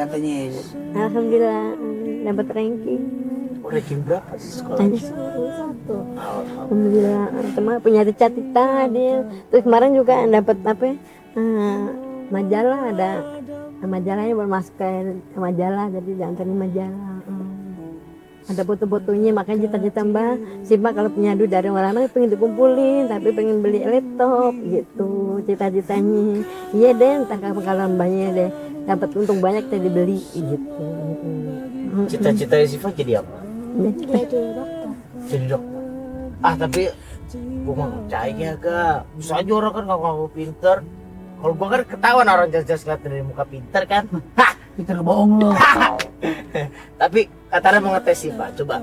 katanya. Alhamdulillah dapat ranking. Ranking berapa sih sekolah? Hanya satu. Alhamdulillah. Cuma punya cita-cita dia. Terus kemarin juga dapat apa? Majalah ada. Majalahnya baru masuk ke majalah, jadi diantarin majalah. Ada foto-fotonya, makanya cita-cita Mbak Siva kalau punya duit dari orang-orang pengen dikumpulin, tapi pengen beli laptop gitu cita-citanya. Iya deh, entah kalau Mbaknya deh dapat untung banyak tadi dibeli gitu. Cita-citanya Siva jadi apa? Jadi Jadi dokter. Tapi gua mah nggak percaya gak. Bisa aja orang kan ngaku pinter. Kalau gua kan ketahuan orang jelas-jelas lihat dari muka pinter kan. Hah, Pinter bohong lo. tapi katanya mau ngetes Siva. Coba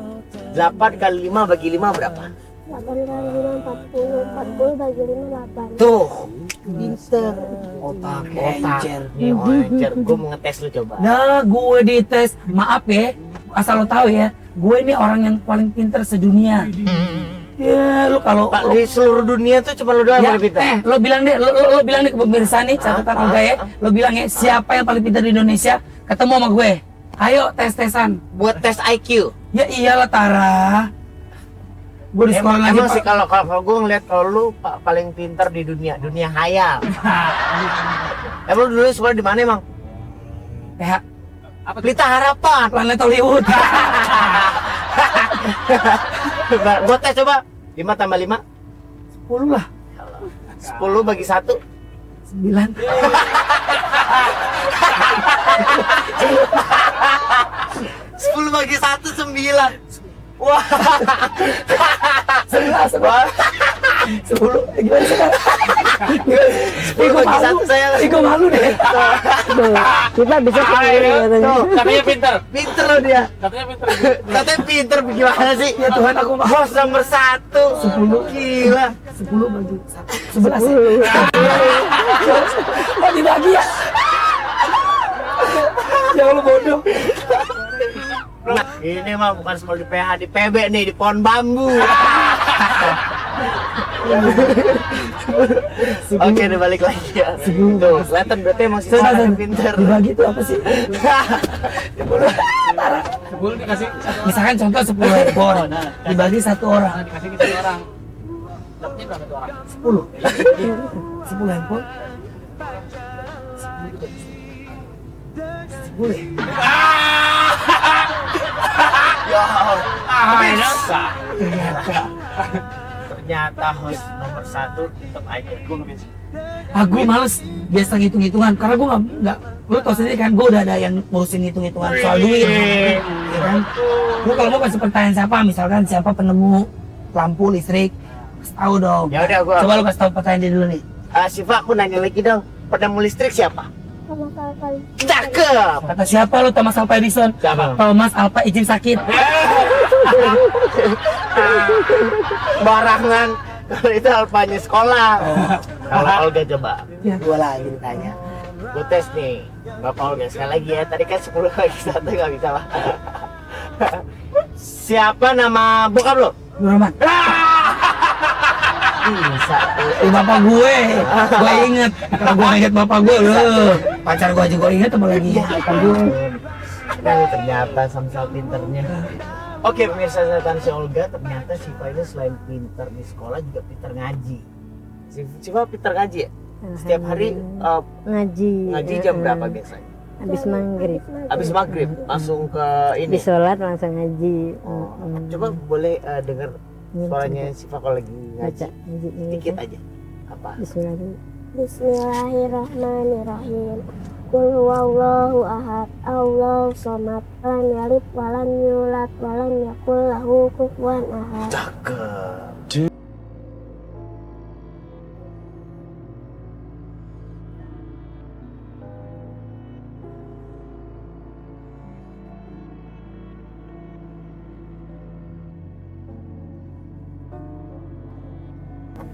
8 kali 5 bagi 5 berapa? 8 kali 5 40 bagi 5 8. Tuh, Pinter. Otak encer. nih encer. Gua mau ngetes lu coba. Nah, gue dites. Maaf ya, asal lo tahu ya, gue ini orang yang paling pinter sedunia. Ya, lu kalau Pak, di seluruh dunia tuh cuma lu doang yang ya, paling pintar. lo bilang deh, lo bilang deh ke pemirsa nih, catatan Olga ya. Lo bilang ya, siapa yang paling pintar di Indonesia, ketemu sama gue. Ayo tes-tesan. Buat tes IQ. Ya iyalah Tara. Gue di sekolah lagi Emang Pak. sih kalau gue ngeliat kalau lu paling pintar di dunia hayal. Emang lu dulu sekolah di mana emang? Ya, Pelita Harapan. Planet Hollywood. Gua tes coba 5 tambah 5 10 lah. 10 bagi 1 9. 10 bagi 1 9. Wah. 11. Wah. 10. Gimana sih? 10 bagi 1 saya. Gue malu deh. kita bisa Tuh, katanya pintar. Pintar loh dia. Katanya pinter. Katanya pintar gimana sih? Ya Tuhan, aku mau Host nomor 1 10. Gila. 10 bagi 1. 11 ya? Oh dibagi ya? Ya Allah bodoh. Nah, ini mah bukan sekolah di PH, di PB nih, di pohon bambu. Oke, udah balik lagi ya. Tuh, kelihatan berarti emang si Sarah yang pinter. Dibagi itu apa sih? 10 dikasih Misalkan contoh 10 ekor, dibagi 1 orang. dikasih ke 1 orang. Dapatnya berapa tuh orang? 10. 10 ekor. 10 ya? Ya bisa. Ternyata. Ternyata host nomor 1 tetap aja. Gue nggak bisa. Gue males biasa ngitung-hitungan karena gue nggak lu tau sendiri kan, gue udah ada yang ngurusin hitung-hitungan soal duit ya kan. Gue kalau mau kasih pertanyaan siapa, misalkan siapa penemu lampu listrik, kasih tahu dong. Ya udah, gua. Coba lu kasih tahu pertanyaan dia dulu nih. Siva, aku nanya lagi dong. Penemu listrik siapa? Thomas Alva Edison. Cakep. Kata siapa lu? Thomas Alva Edison. Siapa? Thomas Alva izin sakit. Barangan. Kalau itu alpanya sekolah. Kalau Olga coba. Ya. Gue lagi ditanya. Gue tes nih. Bapak Olga sekali lagi ya. Tadi kan 10 bagi 1 nggak bisa lah. Siapa nama bokap lo? Nur Rahman. Bisa. Bapak gue inget. Kalau gue inget bapak gue, pacar gue aja gue inget, apalagi bapak gue. Ternyata sama-sama pinternya. Oke, pemirsa catatan si Olga, ternyata Siva ini selain pinter di sekolah juga pinter ngaji. Siva pinter ngaji ya? Setiap hari ngaji jam berapa biasanya? habis maghrib Habis maghrib langsung ke ini. habis sholat langsung ngaji. Coba boleh dengar suaranya Siva kalau lagi ngaji. Baca ngaji Sedikit aja. Apa? Bismillahirrahmanirrahim. Bismillahirrahmanirrahim. Qul huwallahu ahad, Allahu somad, lam yalid walam yulad walam yakul lahu kufuwan ahad. Cakep.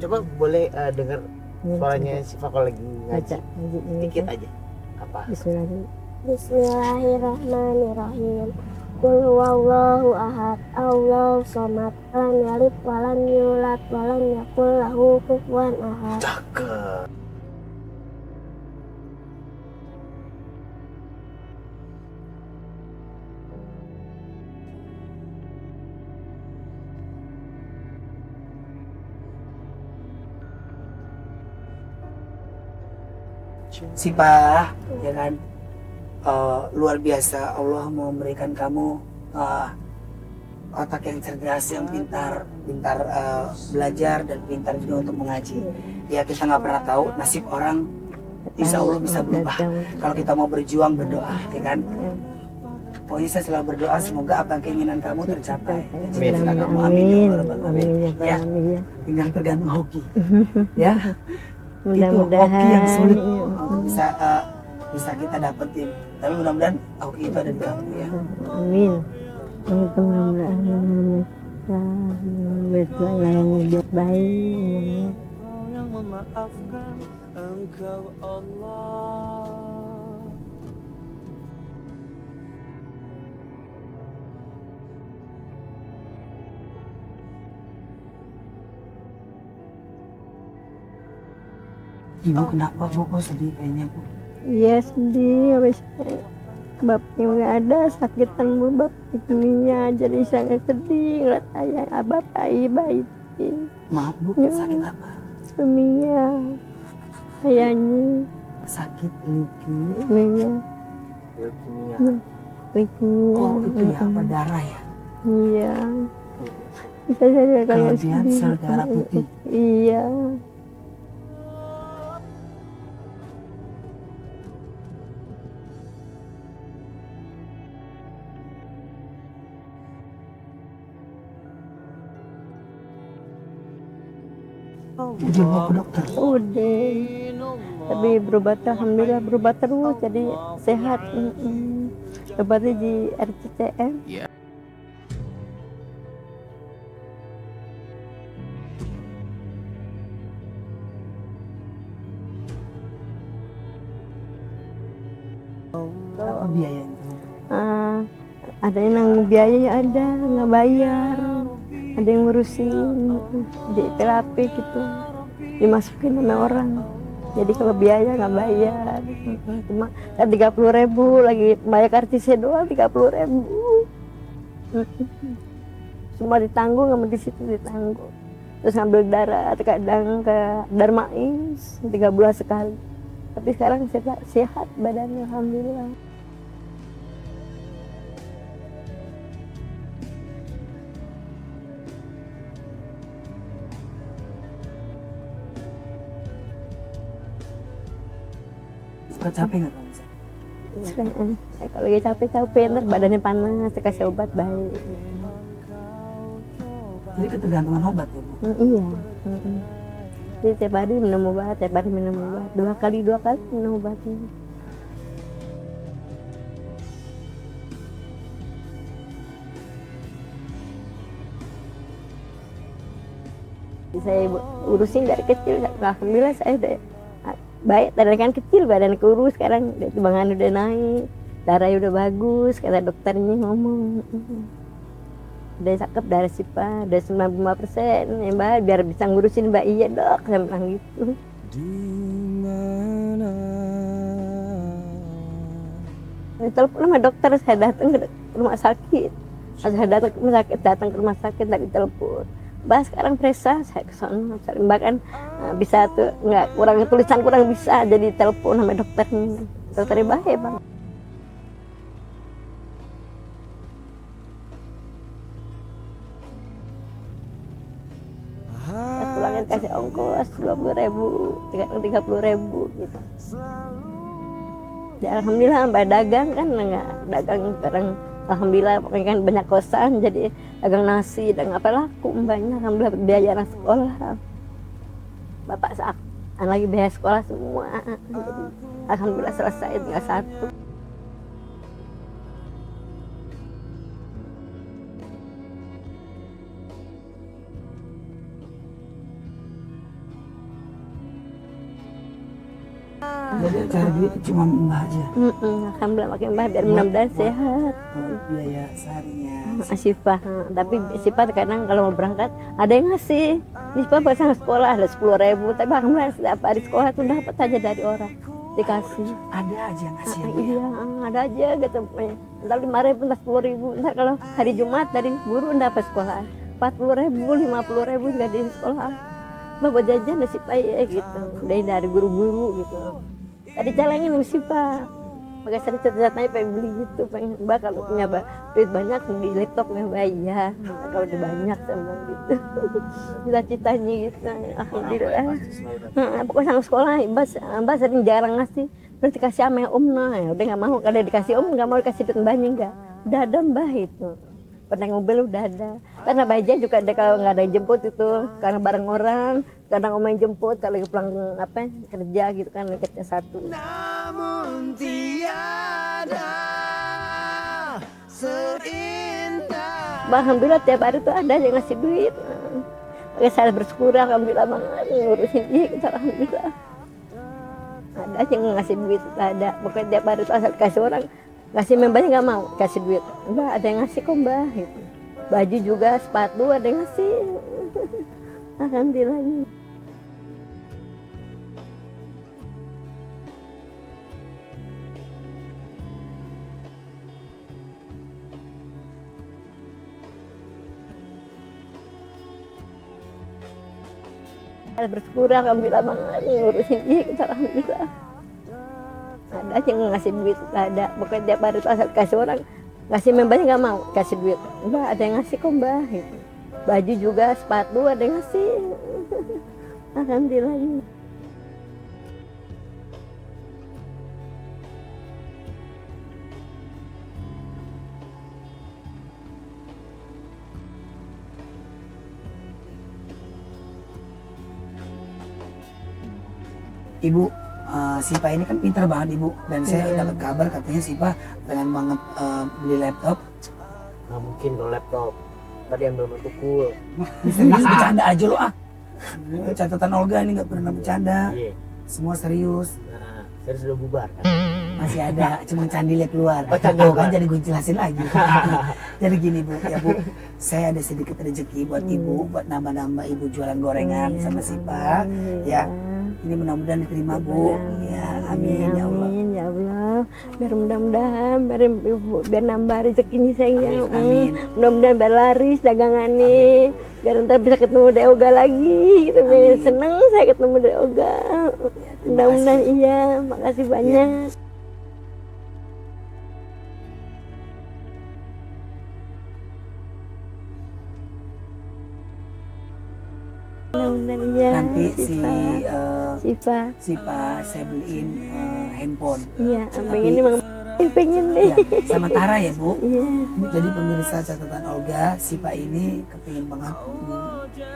Coba boleh dengar suaranya Siva kalau lagi Baca ngaji. ngaji Sedikit aja. Apa? Bismillahirrahmanirrahim. Bismillahirrahmanirrahim. Qul huwallahu ahad, Allahu somad, lam yalid walam yulad walam yakul lahu kufuwan ahad. Cakep. Sipah, ya kan, luar biasa Allah mau memberikan kamu otak yang cerdas, yang pintar belajar dan pintar juga untuk mengaji. Ya kita nggak pernah tahu nasib orang, insya Allah bisa berubah kalau kita mau berjuang berdoa, ya kan. Pokoknya saya selalu berdoa semoga apa keinginan kamu tercapai. Cita-cita kamu, amin ya rabbal alamin. Ya, tinggal tergantung hoki. Ya, itu hoki yang sulit bisa kita dapetin. Tapi mudah-mudahan hoki itu ada di kamu ya. Amin. Itu mudah-mudahan betul yang lebih baik. Yang memaafkan Engkau Allah. Ibu kenapa bu kok sedih kayaknya bu? Iya sedih, habis bapaknya nggak ada, sakitan bu bab itunya, jadi sangat sedih ngeliat ayah abah bayi itu. Maaf bu, Ya. sakit apa? Suaminya, ayahnya, Sakit liki. suaminya, Leukemia. leukemia. Oh itu ya apa darah ya? Iya. Bisa saja kalian Kelebihan sel darah putih. Iya. Udah mau ke dokter. Udah. Tapi berobat, alhamdulillah berobat terus, jadi sehat. Obatnya di RCTM. Berapa biayanya? Ada yang nanggung biaya, ada nggak bayar, ada yang ngurusin di terapi gitu, dimasukin sama orang. Jadi kalau biaya nggak bayar, cuma 30.000 lagi bayar kartisnya doang 30.000. Semua ditanggung, sama di situ ditanggung. Terus ngambil darah kadang ke Darmais 3 bulan sekali. Tapi sekarang sehat badannya, alhamdulillah. Suka capek nggak kamu? Saya kalau lagi capek ntar badannya panas, saya kasih obat baik. Jadi ketergantungan obat ya bu? Iya. Jadi tiap hari minum obat, 2 kali minum obatnya. Saya urusin dari kecil, alhamdulillah saya udah baik, dari kan kecil badan kurus, sekarang timbangan udah naik, darahnya udah bagus, kata dokternya ngomong. Udah cakep darah Sipah, udah 95% ya mbak, biar bisa ngurusin mbak. Iya dok, saya bilang gitu. Telepon sama dokter, saya datang ke rumah sakit. Saya datang ke rumah sakit, tadi telepon. Mbak sekarang periksa, saya ke sana. Mbak kan bisa tuh, nggak kurang tulisan kurang bisa, jadi telepon sama dokternya. Dokternya baik bang. Pulangin kasih ongkos 20.000, 30.000 gitu. Ya, alhamdulillah mbak dagang kan, nggak dagang sekarang. Alhamdulillah pokoknya kan banyak kosan, jadi dagang nasi dan apa laku mbaknya. Alhamdulillah biaya anak sekolah. Bapak saat lagi biaya sekolah semua. Jadi, alhamdulillah selesai tinggal 1. Jadi cari duit cuma mbak aja. Alhamdulillah makin mbak biar mudah-mudahan sehat. Biaya seharinya. Sipah, tapi Sipah kadang kalau mau berangkat ada yang ngasih. Sipah pasang sekolah ada 10.000, tapi alhamdulillah setiap hari sekolah tuh dapat aja dari orang dikasih. Ada aja yang ngasih. Iya, ada aja gitu. Ntar 5.000, ntar 10.000. Ntar kalau hari Jumat dari guru dapat sekolah 40.000, 50.000 juga di sekolah. Mbak buat jajan Sipah ya gitu. Dari guru-guru gitu. tadi calengin mesti Pak. Pakai saya cita-citanya pengen beli gitu, pengen Mbak kalau punya duit banyak di laptop Mbak iya. Kalau udah banyak sama gitu. Cita-citanya gitu. Alhamdulillah. Pokoknya sama sekolah Mbak sering jarang ngasih. Terus dikasih sama Om nah, ya udah nggak mau. Kalau dikasih Om nggak mau dikasih duit Mbaknya enggak. Udah ada Mbak itu. Pernah mobil udah ada. Karena Baja juga ada kalau nggak ada yang jemput itu karena bareng orang. Kadang Om yang jemput kalau lagi pulang kerja gitu kan kerja satu. Namun tiada seindah. Alhamdulillah tiap hari tuh ada yang ngasih duit. Pakai saya bersyukur alhamdulillah banget ngurusin dia kita alhamdulillah. Ada yang ngasih duit ada. Pokoknya tiap hari tuh asal kasih orang ngasih membernya nggak mau kasih duit. Mbak ada yang ngasih kok Mbak gitu. Baju juga sepatu ada yang ngasih. Alhamdulillah. Saya bersyukur alhamdulillah banget ngurusin dia kita alhamdulillah. Ada yang ngasih duit ada. Pokoknya tiap hari tuh asal kasih orang ngasih membernya nggak mau kasih duit. Mbak ada yang ngasih kok Mbak gitu. Baju juga sepatu ada yang ngasih. Alhamdulillah. Ibu, Sipa ini kan pintar banget Ibu, dan saya dapat kabar katanya Sipa pengen banget beli laptop. Nggak mungkin kalau laptop. Tadi ambil tukul. Serius bercanda aja lo ah. Catatan Olga ini nggak pernah bercanda, Iya. semua serius. Nah, saya sudah bubar kan. Masih ada, cuma candilnya keluar. Oh, candi Tuh, keluar. kan jadi gue jelasin lagi. Jadi gini Bu, ya Bu, saya ada sedikit rezeki buat Ibu, buat nambah-nambah Ibu jualan gorengan sama Sipa. Ya, ini mudah-mudahan diterima Bu. Ya, amin ya Allah. Amin ya Allah. Biar mudah-mudahan biar ibu biar nambah rezekinya sayang. Amin. Mudah-mudahan biar laris dagangannya. Biar ntar bisa ketemu Deoga lagi gitu. Seneng saya ketemu Deoga. Mudah-mudahan iya. Makasih banyak. Mudah-mudahan iya. Nanti si Sipa. saya beliin handphone. Iya, pengen nih pengen nih. Ya, sama Tara ya Bu. Iya. Jadi pemirsa catatan Olga, Sipa ini kepingin banget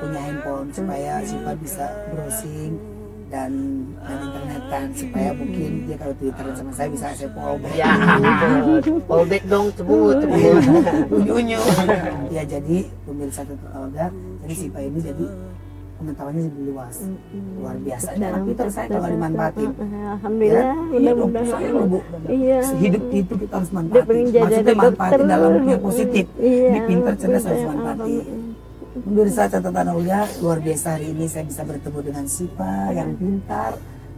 punya handphone supaya Sipa bisa browsing dan internetan supaya mungkin dia kalau Twitter sama saya bisa saya follow back. Ya, fallback dong, cebut. Unyu-unyu. Ya jadi pemirsa catatan Olga, jadi Sipa ini jadi pengetahuannya lebih luas, luar biasa. Dalam Twitter saya kalau dimanfaatin. Alhamdulillah, Iya dong, mudah-mudahan. saya loh Bu. Iya. Hidup itu kita harus Dia manfaatin. pengen jadi Maksudnya manfaatin dokter. dalam yang positif. Iya. Ini pintar cerdas harus Betul. manfaatin. Pemirsa catatan Olga, luar biasa hari ini saya bisa bertemu dengan Sipa yang pintar,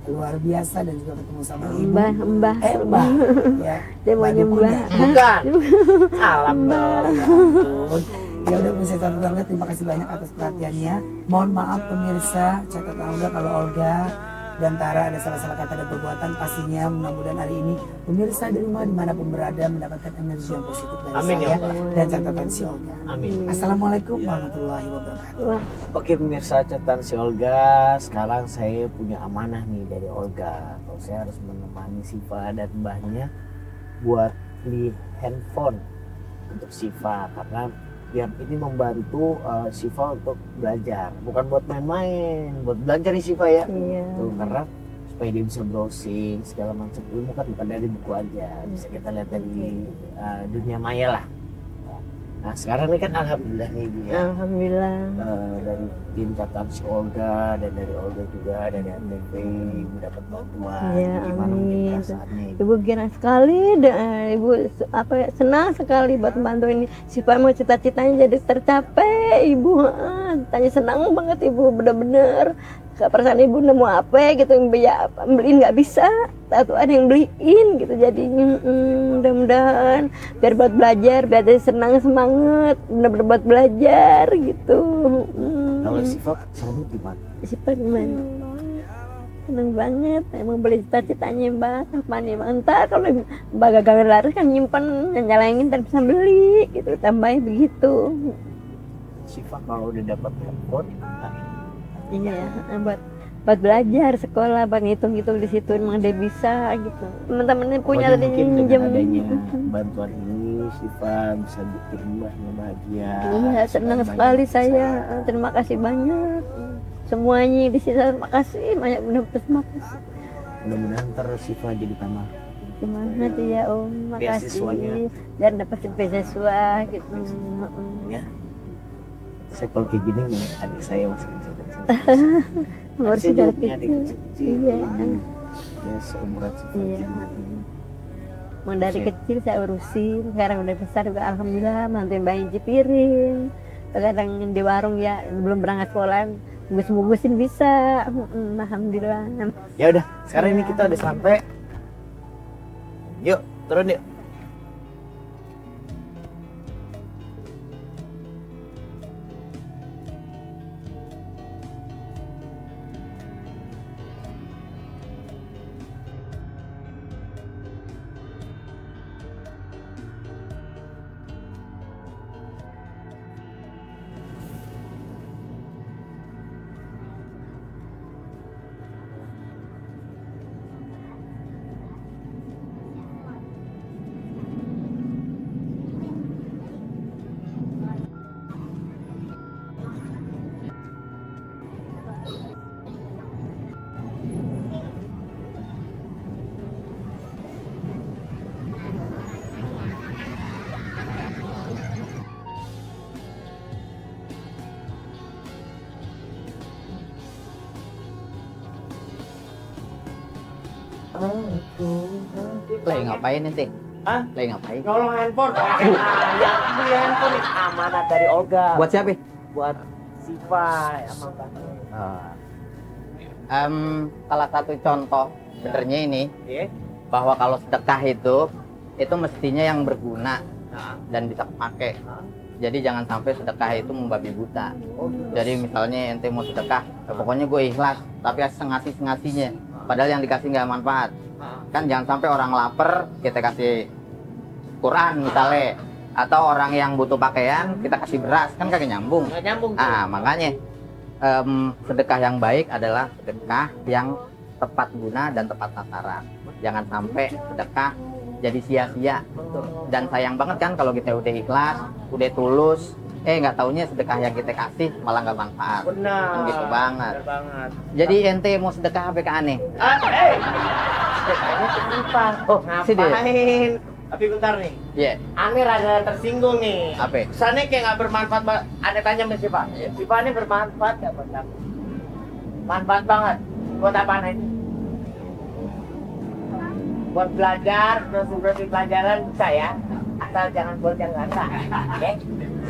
luar biasa dan juga ketemu sama Ibu. Mbah. Mbah. Ya. Dia mau Mbah Dukun nyembah. ya. Bukan. Alam dong. Ya ampun. Ya udah pemirsa catatan Olga, terima kasih banyak atas perhatiannya. Mohon maaf pemirsa catatan Olga kalau Olga dan Tara ada salah-salah kata dan perbuatan, pastinya mudah-mudahan hari ini pemirsa di rumah dimanapun berada mendapatkan energi yang positif dari Amin, ya saya Allah. dan catatan si Olga. Amin. Assalamualaikum warahmatullahi wabarakatuh. Wah, Oke pemirsa catatan si Olga, sekarang saya punya amanah nih dari Olga. Kalau saya harus menemani Siva dan mbahnya buat beli handphone untuk Siva karena biar ini membantu Siva untuk belajar, bukan buat main-main, buat belajar nih Siva ya. iya. Tuh, karena supaya dia bisa browsing segala macam ilmu kan bukan dari buku aja, bisa kita lihat dari dunia maya lah. Nah sekarang ini kan alhamdulillah nih Ibu ya. Alhamdulillah. Dari tim catatan si Olga dan dari Olga juga dari ANTV mendapat bantuan. Iya, Gimana mungkin amin. perasaannya Ibu? Ibu girang sekali, Ibu senang sekali buat bantuin Sipa mau cita-citanya jadi tercapai. Ibu tanya senang banget Ibu, bener-bener. Gak perasaan Ibu nemu apa gitu yang beliin nggak bisa, satu ada yang beliin gitu jadinya. Mudah-mudahan biar buat belajar, biar jadi senang semangat, bener-bener buat belajar gitu. Kalau Siva selalu gimana? Sipa gimana? seneng banget. Emang beli cita-citanya Mbak, kapan nih Mbak? Entar kalau Mbak gagal laris kan nyimpen, nyalengin dan bisa beli gitu, tambahin begitu. Siva kalau udah dapat handphone, Iya, buat belajar sekolah, buat ngitung-ngitung di situ emang dia bisa gitu. Teman-temannya punya pokoknya tadi mungkin minjem. dengan adanya bantuan ini Siva bisa bikin mbahnya bahagia. Iya, senang Banyak sekali bisa. saya. Terima kasih banyak. Semuanya di sini terima kasih banyak, benar-benar terima kasih. Mudah-mudahan terus Siva jadi tambah Gimana tuh ya Om, makasih. Beasiswanya. Dan dapat beasiswa gitu. ya. Saya kalau kayak gini nih, adik saya masih kecil. Harus Saya dari juga punya adik kecil. kecil. Iya. Ya seumuran Siva. Iya. Mau dari kecil saya urusin, sekarang udah besar juga alhamdulillah, bantuin bayi cuci piring. Kadang di warung ya belum berangkat sekolah, bungkus-bungkusin bisa. Alhamdulillah. Ya udah, sekarang ini kita udah sampai. Yuk, turun yuk. Lagi ngapain nih, Teh? Hah? Lagi ngapain? Nyolong handphone. Yang beli handphone ini amanat dari Olga. Buat siapa? Buat Siva sama mbahnya. Salah satu contoh sebenarnya ini Oke. bahwa kalau sedekah itu mestinya yang berguna dan bisa kepake. Jadi jangan sampai sedekah itu membabi buta. Jadi misalnya ente mau sedekah, ya pokoknya gue ikhlas, tapi ngasih-ngasihnya. Padahal yang dikasih nggak manfaat. Kan jangan sampai orang lapar kita kasih Quran misalnya, atau orang yang butuh pakaian kita kasih beras, kan kagak nyambung. Nggak nyambung. Makanya sedekah yang baik adalah sedekah yang tepat guna dan tepat sasaran. Jangan sampai sedekah jadi sia-sia. Dan sayang banget kan kalau kita udah ikhlas, udah tulus, nggak taunya sedekah yang kita kasih malah nggak manfaat. Benar. Kan gitu banget. Benar banget. Jadi ente mau sedekah apa ke aneh? Sedekahnya kenapa? Oh, sih deh. Ngapain? Tapi bentar nih. Iya. Aneh rada tersinggung nih. Apa? Kesannya kayak nggak bermanfaat banget. Aneh tanya sama Siva. Siva ini bermanfaat nggak buat kamu? Manfaat banget. Buat apa Aneh? Buat belajar, terus pelajaran bisa ya. Asal jangan buat yang nggak sah. Oke?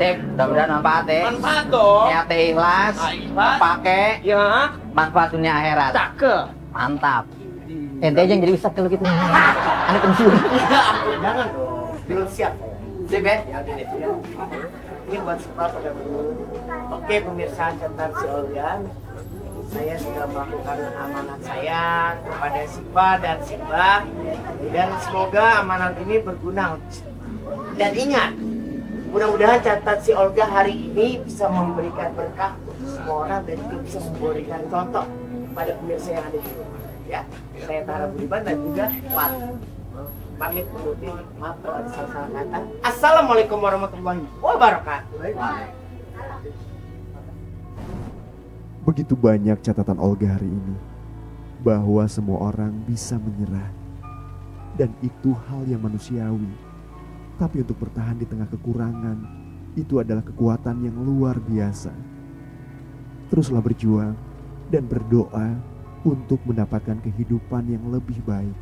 Sip, mudah-mudahan manfaat ya. Manfaat dong. Niat ikhlas, Ikhlas. pakai Ya. manfaat dunia akhirat. Cakep. Mantap. Ente aja yang jadi ustad kalau gitu. Aneh pensiun. Ya ampun, jangan dong. Belum siap. Sip ya. Ya udah deh. Ini buat semua pada dulu. Oke pemirsa catatan si Olga, saya sudah melakukan amanat saya kepada Siva dan Siva, dan semoga amanat ini berguna. Dan ingat, mudah-mudahan catatan si Olga hari ini bisa memberikan berkah untuk semua orang dan juga bisa memberikan contoh pada pemirsa yang ada di rumah. Ya, saya Tara Budiman dan juga Wat. Pamit undur diri. Maaf kalau ada salah-salah kata. Assalamualaikum warahmatullahi wabarakatuh. Begitu banyak catatan Olga hari ini, bahwa semua orang bisa menyerah. Dan itu hal yang manusiawi. Tapi untuk bertahan di tengah kekurangan, itu adalah kekuatan yang luar biasa. Teruslah berjuang dan berdoa untuk mendapatkan kehidupan yang lebih baik.